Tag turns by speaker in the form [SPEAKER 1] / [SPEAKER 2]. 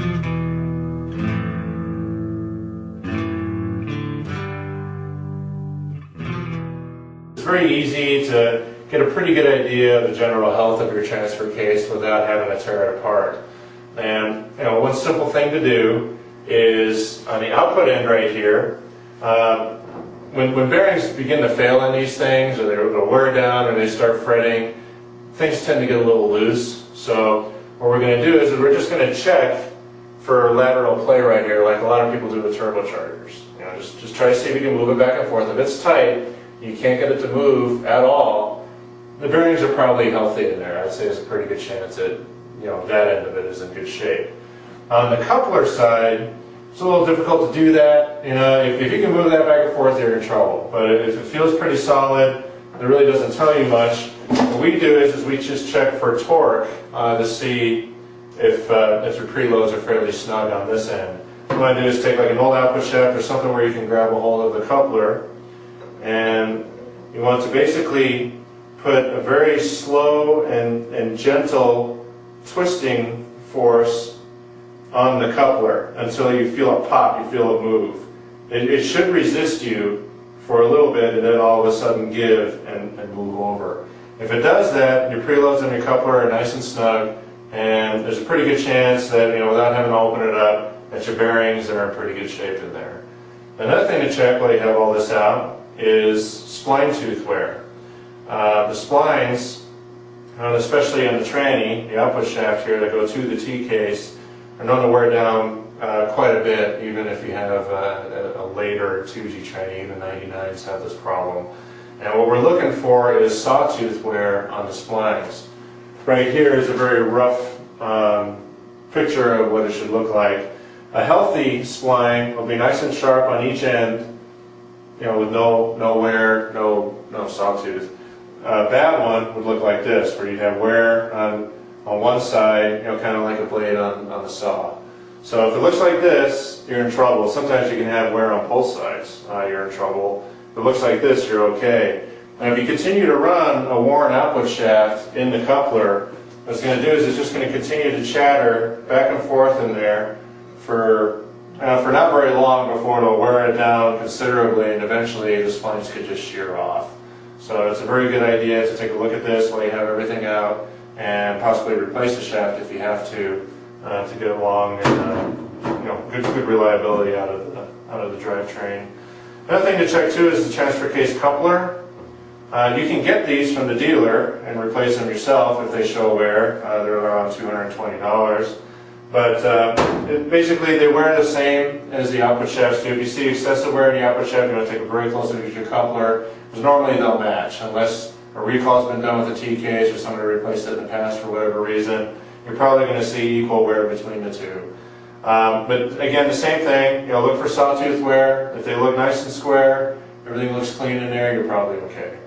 [SPEAKER 1] It's very easy to get a pretty good idea of the general health of your transfer case without having to tear it apart. And one simple thing to do is on the output end right here, when bearings begin to fail in these things, or they'll wear down or they start fretting, things tend to get a little loose. So what we're going to do is we're just going to check for lateral play right here, like a lot of people do with turbochargers. Just try to see if you can move it back and forth. If it's tight, you can't get it to move at all, the bearings are probably healthy in there. I'd say there's a pretty good chance that that end of it is in good shape. On the coupler side, it's a little difficult to do that. If you can move that back and forth, you're in trouble. But if it feels pretty solid, it really doesn't tell you much. What we do is we just check for torque to see if your preloads are fairly snug on this end. What you want to do is take like an old output shaft or something where you can grab a hold of the coupler, and you want to basically put a very slow and gentle twisting force on the coupler until you feel it pop, you feel it move. It should resist you for a little bit and then all of a sudden give and move over. If it does that, your preloads on your coupler are nice and snug, and there's a pretty good chance that, without having to open it up, that your bearings are in pretty good shape in there. Another thing to check while you have all this out is spline tooth wear. The splines, especially on the tranny, the output shaft here that go to the T-case, are known to wear down quite a bit, even if you have a later 2G tranny. Even 99s have this problem. And what we're looking for is sawtooth wear on the splines. Right here is a very rough picture of what it should look like. A healthy spline will be nice and sharp on each end, with no wear, no sawtooth. A bad one would look like this, where you'd have wear on one side, kind of like a blade on the saw. So if it looks like this, you're in trouble. Sometimes you can have wear on both sides, you're in trouble. If it looks like this, you're okay. And if you continue to run a worn output shaft in the coupler, what it's going to do is it's just going to continue to chatter back and forth in there for not very long before it'll wear it down considerably, and eventually the splines could just shear off. So it's a very good idea to take a look at this while you have everything out, and possibly replace the shaft if you have to get along and good reliability out of the drivetrain. Another thing to check too is the transfer case coupler. You can get these from the dealer and replace them yourself if they show wear. They're around $220. But basically they wear the same as the output shafts do. If you see excessive wear in the output shaft, you want to take a very close look at your coupler, because normally they'll match. Unless a recall's been done with the T-case or somebody replaced it in the past for whatever reason, you're probably going to see equal wear between the two. But again, the same thing, look for sawtooth wear. If they look nice and square, everything looks clean in there, you're probably okay.